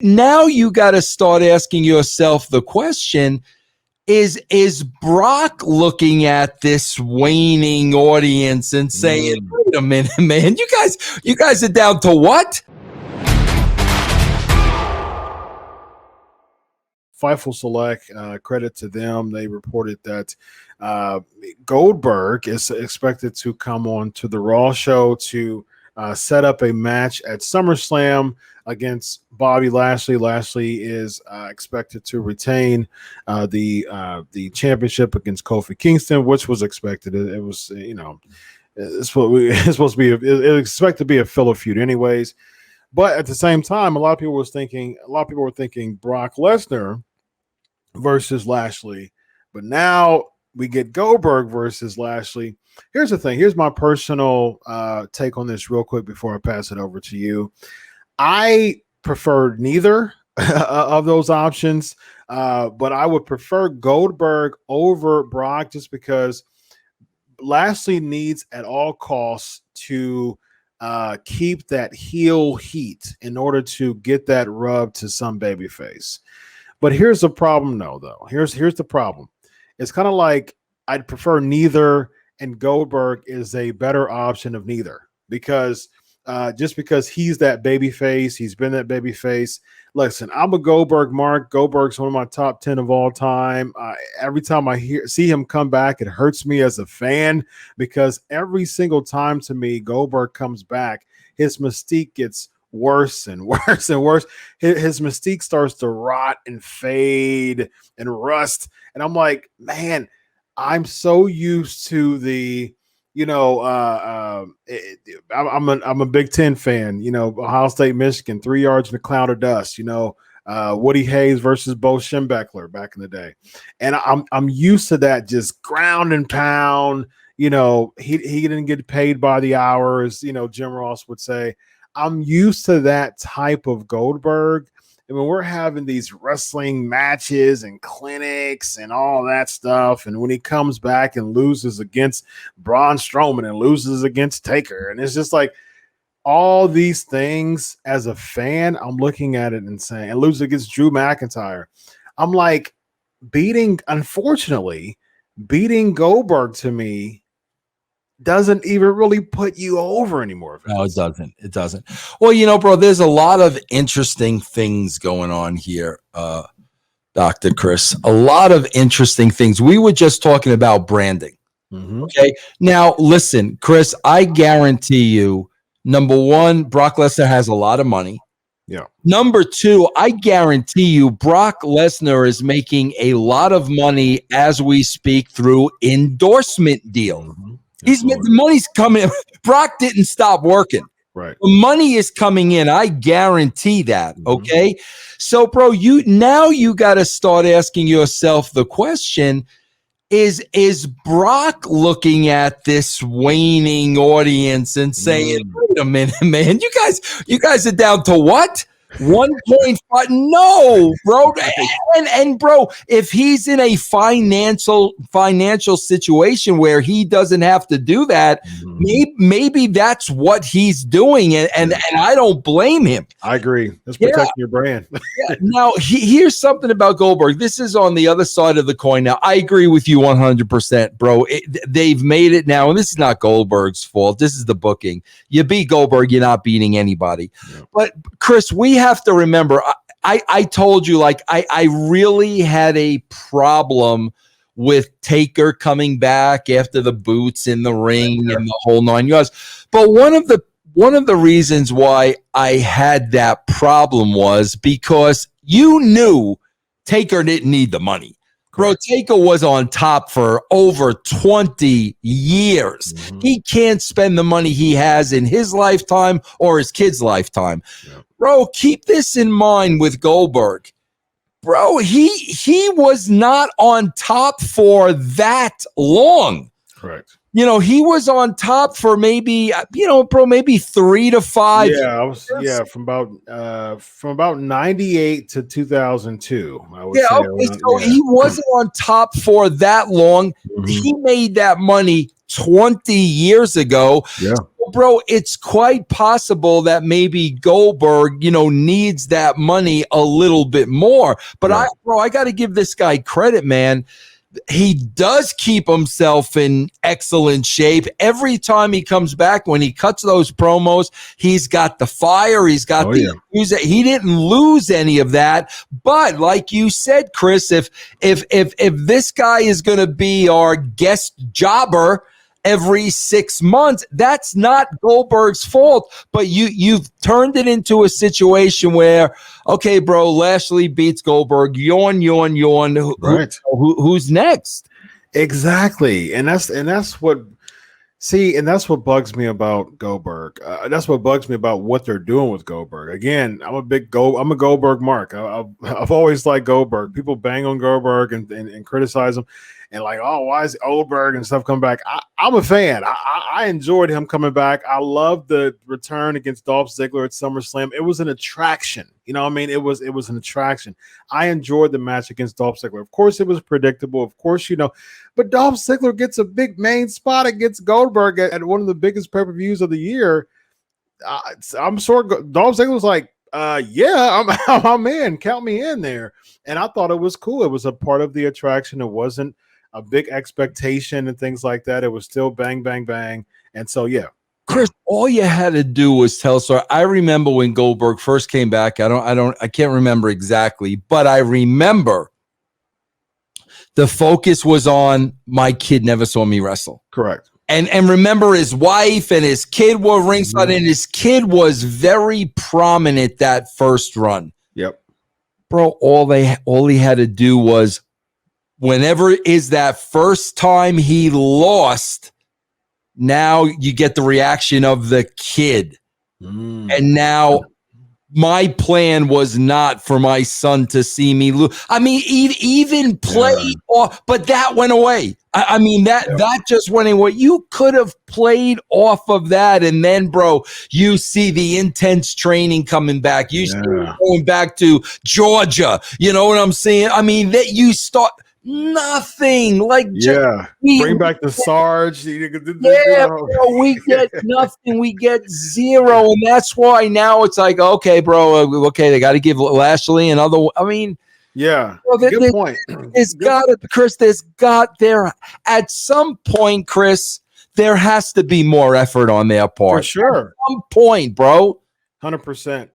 Now you got to start asking yourself the question, is Brock looking at this waning audience and saying, wait a minute, man, you guys are down to what? Fightful Select, credit to them. They reported that Goldberg is expected to come on to the Raw show to set up a match at SummerSlam against Bobby Lashley. Lashley is expected to retain the championship against Kofi Kingston, which was expected. It was, it's supposed to be. It's expected to be a filler feud, anyways. But at the same time, a lot of people were thinking Brock Lesnar versus Lashley. But now we get Goldberg versus Lashley. Here's the thing. Here's my personal take on this real quick before I pass it over to you. I prefer neither of those options, but I would prefer Goldberg over Brock just because Lashley needs at all costs to keep that heel heat in order to get that rub to some babyface. But here's the problem, though. Here's the problem. It's kind of like I'd prefer neither, and Goldberg is a better option of neither because just because he's that babyface, he's been that babyface. Listen, I'm a Goldberg mark. Goldberg's one of my top 10 of all time. Every time I see him come back, it hurts me as a fan because every single time to me Goldberg comes back, his mystique gets worse and worse and worse. His mystique starts to rot and fade and rust. And I'm like, man, I'm so used to the, I'm a Big Ten fan, Ohio State, Michigan, 3 yards in a cloud of dust, Woody Hayes versus Bo Schembechler back in the day. And I'm used to that just ground and pound, he didn't get paid by the hours, Jim Ross would say. I'm used to that type of Goldberg. And when we're having these wrestling matches and clinics and all that stuff, and when he comes back and loses against Braun Strowman and loses against Taker, and it's just like all these things as a fan, I'm looking at it and saying, and loses against Drew McIntyre. I'm like, unfortunately, beating Goldberg to me doesn't even really put you over anymore. No, it doesn't. It doesn't. Well, bro, there's a lot of interesting things going on here, Dr. Chris. A lot of interesting things. We were just talking about branding. Mm-hmm. Okay. Now, listen, Chris, I guarantee you, number one, Brock Lesnar has a lot of money. Yeah. Number two, I guarantee you, Brock Lesnar is making a lot of money as we speak through endorsement deals. Mm-hmm. The money's coming. Brock didn't stop working. Right. The money is coming in. I guarantee that. Okay. So, bro, you got to start asking yourself the question, is Brock looking at this waning audience and saying, wait a minute, man, you guys are down to what? 1.5? No, bro. And bro, if he's in a financial situation where he doesn't have to do that, maybe that's what he's doing, and I don't blame him. I agree. Let's protect your brand. Now, here's something about Goldberg. This is on the other side of the coin. Now, I agree with you 100%, bro. They've made it now, and this is not Goldberg's fault. This is the booking. You beat Goldberg, you're not beating anybody. Yeah. But Chris, we have to remember, I told you, like, I really had a problem with Taker coming back after the boots in the ring and the whole 9 yards. But one of the reasons why I had that problem was because you knew Taker didn't need the money. Bro, Taker was on top for over 20 years. Mm-hmm. He can't spend the money he has in his lifetime or his kid's lifetime. Yeah. Bro, keep this in mind with Goldberg. Bro, he was not on top for that long. Correct. He was on top for maybe, maybe 3 to 5 years. From about 98 to 2002. I would say. Okay, so he wasn't on top for that long. Mm-hmm. He made that money 20 years ago. Yeah. bro, it's quite possible that maybe Goldberg, needs that money a little bit more. But I got to give this guy credit, man. He does keep himself in excellent shape. Every time he comes back, when he cuts those promos, he's got the fire. He's got he didn't lose any of that. But like you said, Chris, if this guy is going to be our guest jobber every 6 months, that's not Goldberg's fault. But you've turned it into a situation where, okay, bro, Lashley beats Goldberg. Yawn. Right. Who's next? Exactly. And that's what bugs me about Goldberg. That's what bugs me about what they're doing with Goldberg. Again, I'm a Goldberg mark. I've always liked Goldberg. People bang on Goldberg and criticize him. And like, oh, why is Goldberg and stuff come back? I'm a fan. I enjoyed him coming back. I loved the return against Dolph Ziggler at SummerSlam. It was an attraction. You know what I mean? It was an attraction. I enjoyed the match against Dolph Ziggler. Of course, it was predictable. Of course, but Dolph Ziggler gets a big main spot against Goldberg at one of the biggest pay-per-views of the year. I'm sure Dolph Ziggler was like, yeah, I'm in. Count me in there. And I thought it was cool. It was a part of the attraction. It wasn't a big expectation and things like that. It was still bang, bang, bang. And so, yeah. Chris, all you had to do was tell. So I remember when Goldberg first came back. I can't remember exactly, but I remember the focus was on my kid never saw me wrestle. Correct. And remember, his wife and his kid were ringside, and his kid was very prominent that first run. Yep. Bro, all he had to do was, whenever is that first time he lost, now you get the reaction of the kid. And now my plan was not for my son to see me lose. I mean, even play off, but that went away. I mean, that just went away. You could have played off of that. And then, bro, you see the intense training coming back. You see going back to Georgia. You know what I'm saying? I mean, that you start nothing. Like, bring back the Sarge. Bro, we get nothing. We get zero, and that's why now it's like, okay, bro, they got to give Lashley another. I mean, good point. At some point, Chris, there has to be more effort on their part. For sure. At some point, bro. 100%.